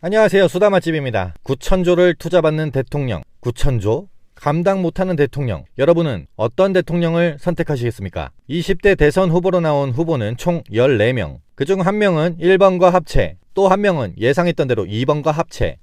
안녕하세요, 수다맛집입니다. 9,000조를 투자받는 대통령, 9,000조? 감당 못하는 대통령, 여러분은 어떤 대통령을 선택하시겠습니까? 20대 대선 후보로 나온 후보는 총 14명. 그중 한 명은 1번과 합체, 또 한 명은 예상했던 대로 2번과 합체.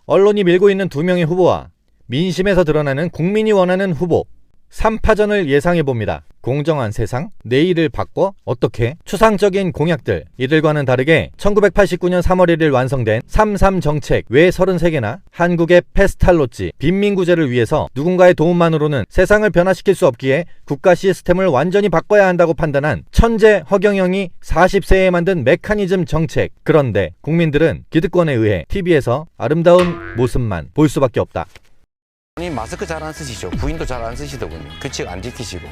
언론이 밀고 있는 2명의 후보와 민심에서 드러나는 국민이 원하는 후보, 3파전을 예상해봅니다. 공정한 세상? 내일을 바꿔? 어떻게? 추상적인 공약들, 이들과는 다르게 1989년 3월 1일 완성된 3.3 정책 왜 33개나? 한국의 페스탈로지, 빈민구제를 위해서 누군가의 도움만으로는 세상을 변화시킬 수 없기에 국가 시스템을 완전히 바꿔야 한다고 판단한 천재 허경영이 40세에 만든 메커니즘 정책. 그런데 국민들은 기득권에 의해 TV에서 아름다운 모습만 볼 수밖에 없다. 마스크 잘 안 쓰시죠? 부인도 잘 안 쓰시더군요. 규칙 안 지키시고.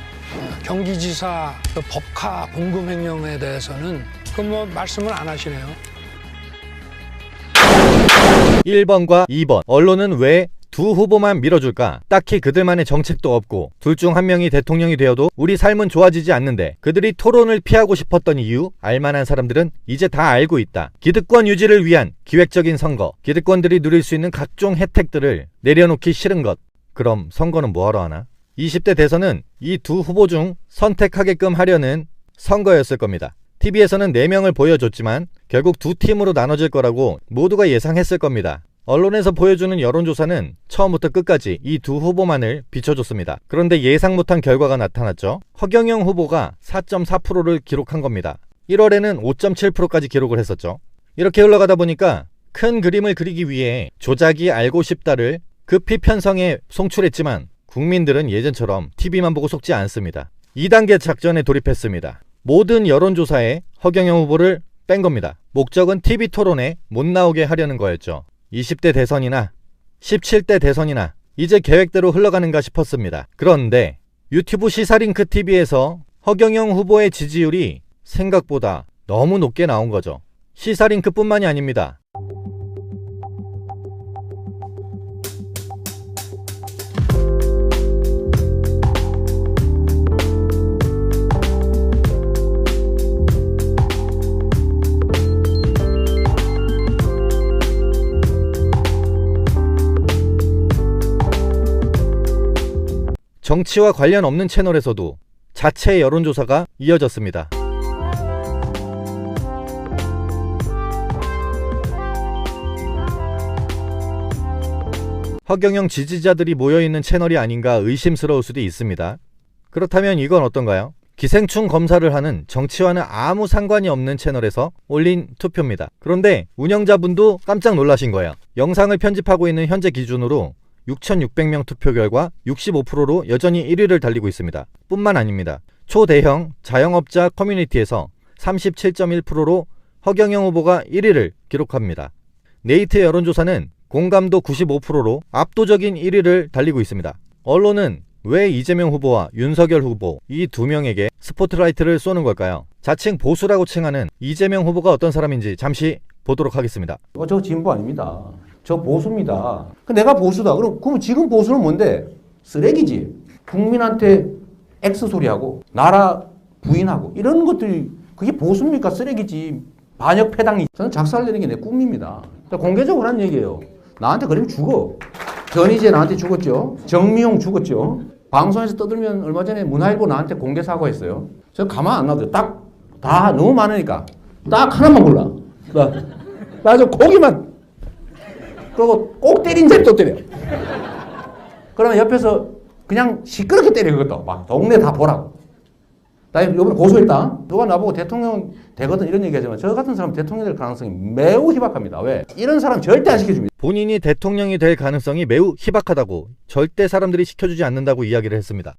경기지사 법카 공금 횡령에 대해서는 말씀을 안 하시네요. 1번과 2번. 언론은 왜 두 후보만 밀어줄까? 딱히 그들만의 정책도 없고 둘 중 한 명이 대통령이 되어도 우리 삶은 좋아지지 않는데 그들이 토론을 피하고 싶었던 이유? 알만한 사람들은 이제 다 알고 있다. 기득권 유지를 위한 기획적인 선거, 기득권들이 누릴 수 있는 각종 혜택들을 내려놓기 싫은 것. 그럼 선거는 뭐하러 하나? 20대 대선은 이 두 후보 중 선택하게끔 하려는 선거였을 겁니다. TV에서는 4명을 보여줬지만 결국 두 팀으로 나눠질 거라고 모두가 예상했을 겁니다. 언론에서 보여주는 여론조사는 처음부터 끝까지 이 두 후보만을 비춰줬습니다. 그런데 예상 못한 결과가 나타났죠. 허경영 후보가 4.4%를 기록한 겁니다. 1월에는 5.7%까지 기록을 했었죠. 이렇게 흘러가다 보니까 큰 그림을 그리기 위해 조작이 알고 싶다를 급히 편성해 송출했지만 국민들은 예전처럼 TV만 보고 속지 않습니다. 2단계 작전에 돌입했습니다. 모든 여론조사에 허경영 후보를 뺀 겁니다. 목적은 TV 토론에 못 나오게 하려는 거였죠. 20대 대선이나 17대 대선이나 이제 계획대로 흘러가는가 싶었습니다. 그런데 유튜브 시사링크 TV에서 허경영 후보의 지지율이 생각보다 너무 높게 나온 거죠. 시사링크뿐만이 아닙니다. 정치와 관련 없는 채널에서도 자체 여론조사가 이어졌습니다. 허경영 지지자들이 모여있는 채널이 아닌가 의심스러울 수도 있습니다. 그렇다면 이건 어떤가요? 기생충 검사를 하는 정치와는 아무 상관이 없는 채널에서 올린 투표입니다. 그런데 운영자분도 깜짝 놀라신 거예요. 영상을 편집하고 있는 현재 기준으로 6,600명 투표 결과 65%로 여전히 1위를 달리고 있습니다. 뿐만 아닙니다. 초대형 자영업자 커뮤니티에서 37.1%로 허경영 후보가 1위를 기록합니다. 네이트 여론조사는 공감도 95%로 압도적인 1위를 달리고 있습니다. 언론은 왜 이재명 후보와 윤석열 후보 이 두 명에게 스포트라이트를 쏘는 걸까요? 자칭 보수라고 칭하는 이재명 후보가 어떤 사람인지 잠시 보도록 하겠습니다. 저 진보 아닙니다. 저 보수입니다. 내가 보수다. 그럼 지금 보수는 뭔데? 쓰레기지. 국민한테 X 소리하고 나라 부인하고 이런 것들이 그게 보수입니까? 쓰레기지. 반역 패당이. 저는 작살내는 게 내 꿈입니다. 공개적으로 하는 얘기예요. 나한테 그러면 죽어. 전희재 나한테 죽었죠. 정미용 죽었죠. 방송에서 떠들면 얼마 전에 문화일보 나한테 공개 사과했어요. 저 가만 안 놔둬요. 다 너무 많으니까 딱 하나만 골라. 나 저 고기만. 그리고 꼭 때린 자리 또 때려. 그러면 옆에서 그냥 시끄럽게 때려, 그것도. 막 동네 다 보라고. 나 이번에 고소했다. 누가 나보고 대통령 되거든 이런 얘기 하지만 저 같은 사람 대통령 될 가능성이 매우 희박합니다. 왜? 이런 사람 절대 안 시켜줍니다. 본인이 대통령이 될 가능성이 매우 희박하다고, 절대 사람들이 시켜주지 않는다고 이야기를 했습니다.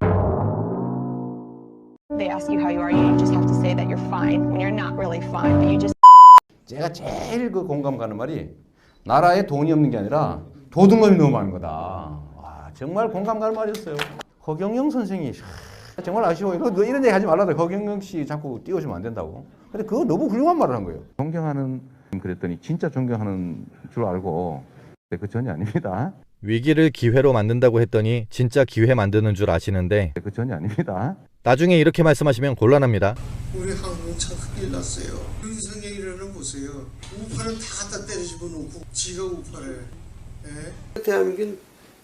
They ask you how you are, you just have to say that you're fine when you're not really fine, but you just. 제가 제일 공감 가는 말이 나라에 돈이 없는 게 아니라 도둑놈이 너무 많은 거다. 와, 정말 공감 가는 말이었어요. 허경영 선생이 정말 아쉬워요. 이런 얘기 하지 말라다. 허경영 씨 자꾸 띄워주면 안 된다고. 근데 그거 너무 훌륭한 말을 한 거예요. 존경하는 그랬더니 진짜 존경하는 줄 알고. 그 전이 아닙니다. 위기를 기회로 만든다고 했더니 진짜 기회 만드는 줄 아시는데 그 전이 아닙니다. 나중에 이렇게 말씀하시면 곤란합니다. 우리 한국은 참 큰일 났어요. 윤석열이라는 보세요. 우파는 다 갖다 때려 집어넣고 지가 우파래. 예? 대한민국은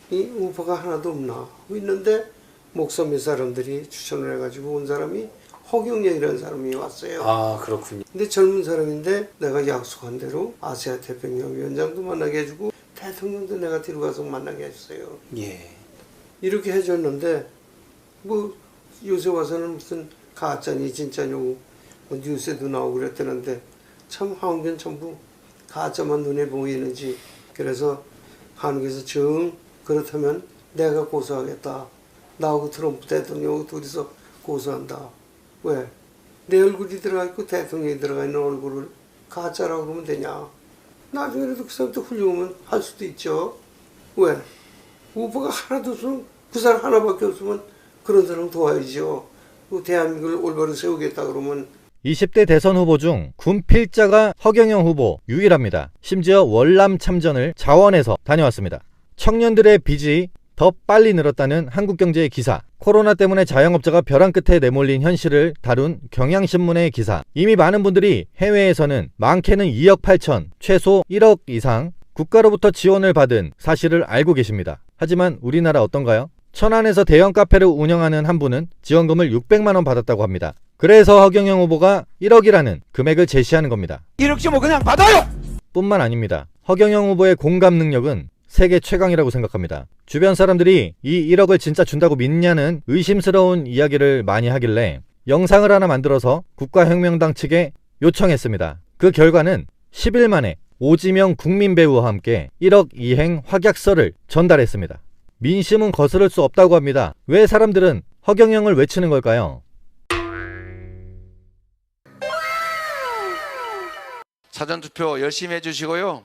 이 우파가 하나도 없나 있는데 목소리 사람들이 추천을 해가지고 온 사람이 허경영이라는 사람이 왔어요. 아, 그렇군요. 근데 젊은 사람인데 내가 약속한 대로 아시아 태평양 위원장도 만나게 해주고 대통령도 내가 데려가서 만나게 해줬어요. 예. 이렇게 해줬는데 뭐 요새 와서는 무슨 가짜니 진짜냐고 뭐 뉴스에도 나오고 그랬다는데 참 한국은 전부 가짜만 눈에 보이는지 그래서 한국에서 정 그렇다면 내가 고소하겠다. 나하고 트럼프 대통령하고 둘이서 고소한다. 왜? 내 얼굴이 들어가 있고 대통령이 들어가 있는 얼굴을 가짜라고 그러면 되냐? 나중에라도 그 사람도 훌륭하면 할 수도 있죠. 왜? 우파가 하나도 없으면 그 사람 하나밖에 없으면 그런 사람 도와야죠. 대한민국을 올바로 세우겠다 그러면 20대 대선 후보 중 군필자가 허경영 후보 유일합니다. 심지어 월남 참전을 자원해서 다녀왔습니다. 청년들의 빚이 더 빨리 늘었다는 한국경제의 기사, 코로나 때문에 자영업자가 벼랑 끝에 내몰린 현실을 다룬 경향신문의 기사, 이미 많은 분들이 해외에서는 많게는 2억 8천, 최소 1억 이상 국가로부터 지원을 받은 사실을 알고 계십니다. 하지만 우리나라 어떤가요? 천안에서 대형 카페를 운영하는 한 분은 지원금을 600만 원 받았다고 합니다. 그래서 허경영 후보가 1억이라는 금액을 제시하는 겁니다. 1억쯤 그냥 받아요! 뿐만 아닙니다. 허경영 후보의 공감 능력은 세계 최강이라고 생각합니다. 주변 사람들이 이 1억을 진짜 준다고 믿냐는 의심스러운 이야기를 많이 하길래 영상을 하나 만들어서 국가혁명당 측에 요청했습니다. 그 결과는 10일 만에 오지명 국민배우와 함께 1억 이행 확약서를 전달했습니다. 민심은 거스를 수 없다고 합니다. 왜 사람들은 허경영을 외치는 걸까요? 사전투표 열심히 해주시고요.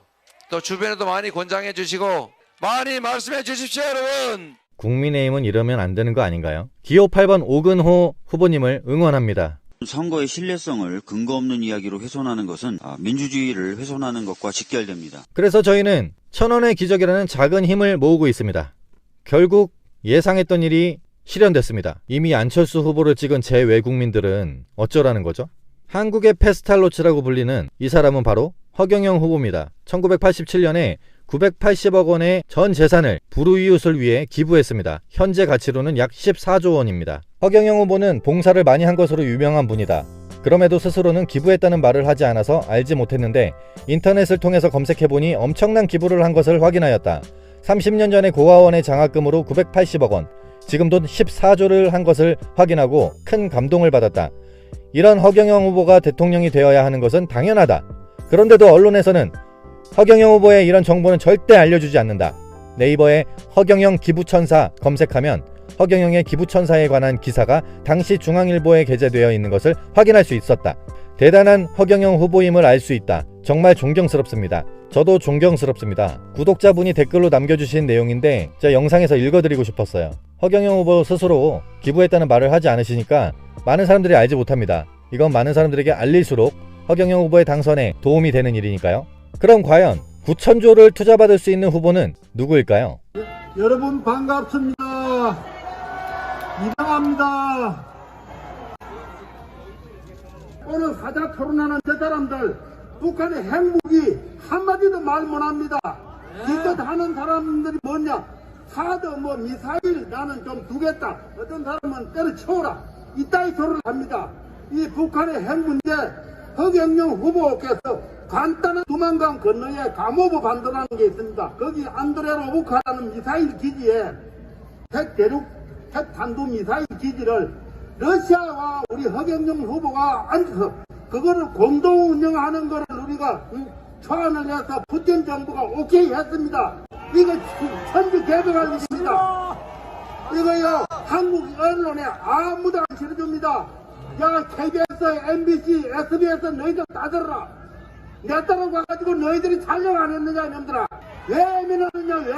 또 주변에도 많이 권장해 주시고 많이 말씀해 주십시오, 여러분. 국민의힘은 이러면 안 되는 거 아닌가요? 기호 8번 오근호 후보님을 응원합니다. 선거의 신뢰성을 근거 없는 이야기로 훼손하는 것은 민주주의를 훼손하는 것과 직결됩니다. 그래서 저희는 천원의 기적이라는 작은 힘을 모으고 있습니다. 결국 예상했던 일이 실현됐습니다. 이미 안철수 후보를 찍은 제 외국민들은 어쩌라는 거죠? 한국의 페스탈로츠라고 불리는 이 사람은 바로 허경영 후보입니다. 1987년에 980억 원의 전 재산을 불우이웃을 위해 기부했습니다. 현재 가치로는 약 14조 원입니다. 허경영 후보는 봉사를 많이 한 것으로 유명한 분이다. 그럼에도 스스로는 기부했다는 말을 하지 않아서 알지 못했는데 인터넷을 통해서 검색해보니 엄청난 기부를 한 것을 확인하였다. 30년 전에 고아원의 장학금으로 980억 원, 지금 돈 14조를 한 것을 확인하고 큰 감동을 받았다. 이런 허경영 후보가 대통령이 되어야 하는 것은 당연하다. 그런데도 언론에서는 허경영 후보의 이런 정보는 절대 알려주지 않는다. 네이버에 허경영 기부천사 검색하면 허경영의 기부천사에 관한 기사가 당시 중앙일보에 게재되어 있는 것을 확인할 수 있었다. 대단한 허경영 후보임을 알 수 있다. 정말 존경스럽습니다. 저도 존경스럽습니다. 구독자분이 댓글로 남겨주신 내용인데 제가 영상에서 읽어드리고 싶었어요. 허경영 후보 스스로 기부했다는 말을 하지 않으시니까 많은 사람들이 알지 못합니다. 이건 많은 사람들에게 알릴수록 허경영 후보의 당선에 도움이 되는 일이니까요. 그럼 과연 9천조를 투자받을 수 있는 후보는 누구일까요? 여러분 반갑습니다. 이상합니다. 오늘 사자 토론하는 저 사람들 북한의 핵무기 한마디도 말 못합니다. 기껏 하는 사람들이 뭐냐, 사드 뭐 미사일 나는 좀 두겠다, 어떤 사람은 때려치워라, 이따위 소리를 합니다. 이 북한의 핵 문제 허경영 후보께서 간단한 두만강 건너에 감호부 반도라는 게 있습니다. 거기 안드레로브카라는 미사일 기지에 핵 탄도 미사일 기지를 러시아와 우리 허경영 후보가 앉아서 그거를 공동 운영하는 거를 우리가 초안을 해서 푸틴 정부가 오케이 했습니다. 이거 천지 개벽할 일입니다. 이거요 한국 언론에 아무도 안 실어줍니다. 야 KBS, MBC, SBS 너희들 다 들어라. 내 따라 와가지고 너희들이 촬영 안 했느냐 이놈들아. 왜 애민하느냐 왜.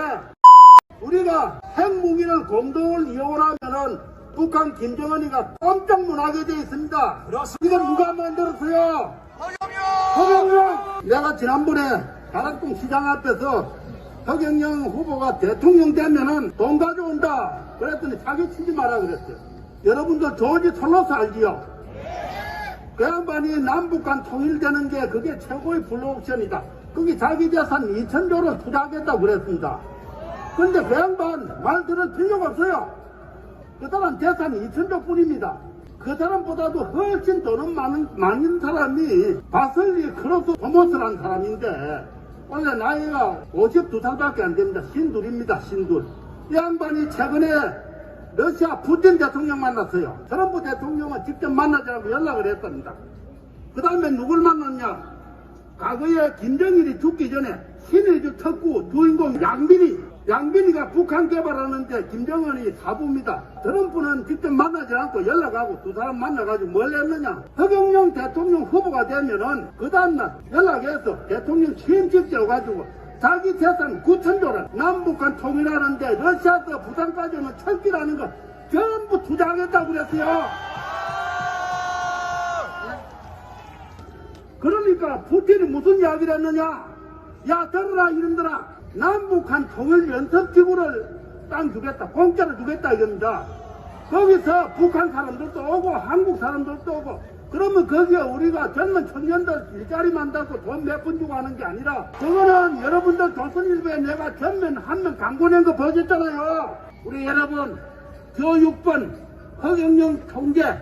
우리가 핵무기를 공동을 이용하면은 북한 김정은이가 깜짝 놀라게 돼 있습니다. 이건 누가 만들었어요? 허경영! 내가 지난번에 가락동 시장 앞에서 허경영 후보가 대통령 되면은 돈 가져온다 그랬더니 사기 치지 마라 그랬어요. 여러분들 조지 솔로스 알지요? 그 양반이 남북한 통일되는 게 그게 최고의 블루옵션이다. 거기 자기 재산 2,000조를 투자하겠다고 그랬습니다. 근데 그 양반 말 들을 필요가 없어요. 그 사람 재산 2,000조 뿐입니다. 그 사람보다도 훨씬 돈은 많은 사람이 바슬리 크로스 토머스라는 사람인데 원래 나이가 52살밖에 안 됩니다. 신둘입니다. 신둘. 이 양반이 최근에 러시아 푸틴 대통령 만났어요. 트럼프 대통령은 직접 만나지 않고 연락을 했답니다. 그 다음에 누굴 만났냐? 과거에 김정일이 죽기 전에 신의주 특구 주인공 양빈이가 북한 개발하는데 김정은이 사부입니다. 트럼프는 직접 만나지 않고 연락하고 두 사람 만나가지고 뭘 했느냐? 허경영 대통령 후보가 되면은 그 다음날 연락해서 대통령 취임식 떼어가지고 자기 재산 9,000조를 남북한 통일하는데 러시아에서 부산까지 오는 철길하는 거 전부 투자하겠다고 그랬어요. 그러니까 푸틴이 무슨 이야기를 했느냐? 야 들어라 이놈들아, 남북한 통일 연습지구를 땅 주겠다, 공짜로 주겠다 이겁니다. 거기서 북한 사람들도 오고 한국 사람들도 오고, 그러면 거기에 우리가 젊은 청년들 일자리 만들고 돈 몇 푼 주고 하는 게 아니라, 그거는 여러분들 조선일보에 내가 전면 한 명 광고 낸 거 보셨잖아요. 우리 여러분 교육번 허경영 총재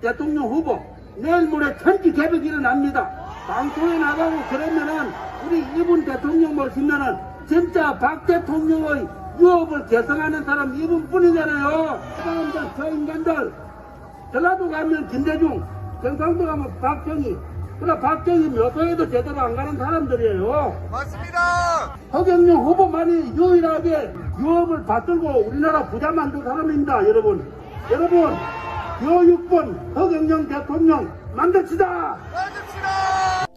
대통령 후보 내일 모레 천지 개벽이 일어납니다. 방송에 나가고 그러면은 우리 이분 대통령 모시면은 진짜 박 대통령의 유업을 개성하는 사람 이분뿐이잖아요. 사람들, 저 인간들, 전라도 가면 김대중, 경상도 가면 박정희, 그러나 박정희 묘소에도 제대로 안 가는 사람들이에요. 맞습니다. 허경영 후보만이 유일하게 유업을 받들고 우리나라 부자 만든 사람입니다. 여러분 교육번 허경영 대통령 만듭시다.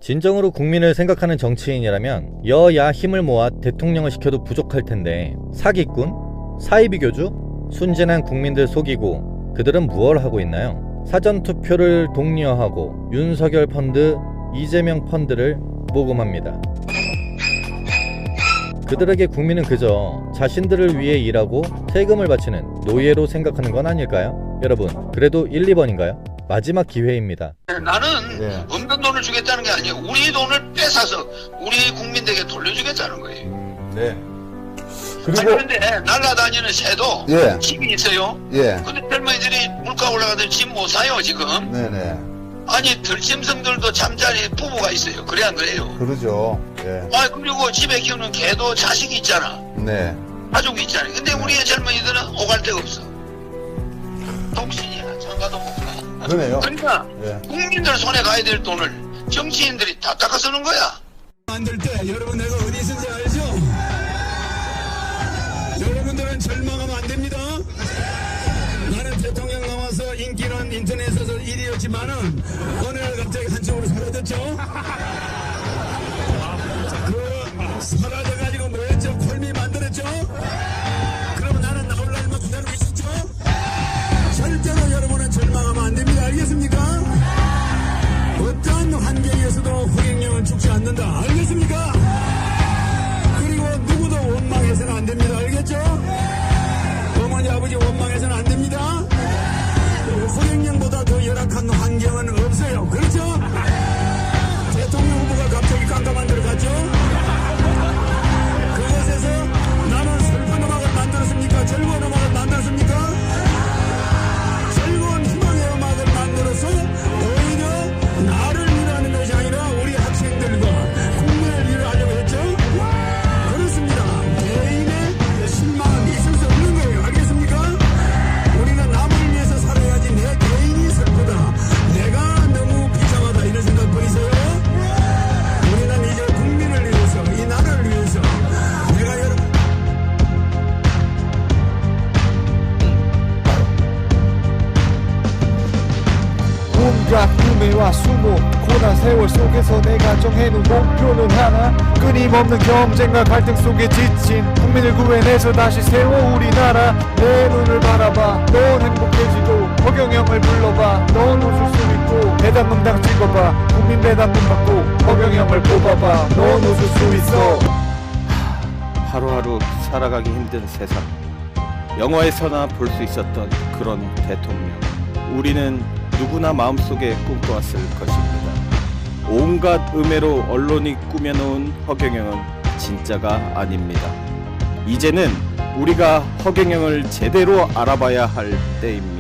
진정으로 국민을 생각하는 정치인이라면 여야 힘을 모아 대통령을 시켜도 부족할 텐데, 사기꾼? 사이비교주? 순진한 국민들 속이고 그들은 무얼 하고 있나요? 사전투표를 독려하고 윤석열 펀드, 이재명 펀드를 모금합니다. 그들에게 국민은 그저 자신들을 위해 일하고 세금을 바치는 노예로 생각하는 건 아닐까요? 여러분, 그래도 1, 2번인가요? 마지막 기회입니다. 나는 없는 돈을 주겠다는 게 아니에요. 우리 돈을 뺏어서 우리 국민들에게 돌려주겠다는 거예요. 네. 그리고 그런데 날아다니는 새도 집이 있어요. 근데 젊은이들이 물가 올라가도 집 못 사요 지금. 네네. 아니 들짐승들도 잠자리 부부가 있어요. 그래 안 그래요? 그러죠. 아 그리고 집에 키우는 개도 자식이 있잖아. 네. 가족이 있잖아. 근데 우리의 젊은이들은 오갈 데가 없어. 독신이야. 장가도 못 가. 그러네요. 그러니까 국민들 손에 가야 될 돈을 정치인들이 다 닦아 쓰는 거야. 만들 때 여러분 내가 어디 있는지 알죠? 여러분들은 절망하면 안 됩니다. 나는 대통령 나와서 인기는 인터넷에서 1위였지만은 어느 날 갑자기 한쪽으로 사라졌죠? 그 사라져가지고 뭐였죠? 콜미 만들었죠? 그러면 나는 나올 날만 기다리고 있었죠? 절대로 여러분은 절망하면 안 됩니다. 알겠습니까? 어떤 환경에서도 허경영은 죽지 않는다. 알겠습니까? 그리고 누구도 원망해서는 안 됩니다. 알겠죠? 어머니 아버지 원망해서는 안 됩니다. 허경영보다 더 열악한 환경은 없어요. 그렇죠? 대통령 후보가 갑자기 깜깜한 데로 갔죠? 그것에서 나는 슬픈 음악을 만들었습니까? 즐거운 음악을 만들었습니까? 즐거운 희망의 음악을 만들어서 오히려 나를 위로하는 것이 아니라 우리 학생들과 국민을 위로하려고 했죠? 그렇습니다. 개인의 신망은 있을 수 없는 거예요. 알겠습니까? 우리는 남을 위해서 살아야지 내 개인이 슬프다, 내가 너무 비참하다 이런 생각 버리세요. 우리는 이제 국민을 위해서, 이 나라를 위해서 내가 여러분 온갖 꿈과 수모 고난 세월 속에서 내가 정해놓은 목표는 하나, 끊임없는 경쟁과 갈등 속에 지친 국민을 구해내서 다시 세워 우리나라. 내 눈을 바라봐, 넌 행복해지고 허경영을 불러봐, 넌 웃을 수 있고 배당 문당 찍어봐, 국민 배당 문 받고 허경영을 뽑아봐, 넌 웃을 수 있어. 하루하루 살아가기 힘든 세상, 영화에서나 볼 수 있었던 그런 대통령. 우리는 누구나 마음속에 꿈꿔왔을 것입니다. 온갖 음해로 언론이 꾸며놓은 허경영은 진짜가 아닙니다. 이제는 우리가 허경영을 제대로 알아봐야 할 때입니다.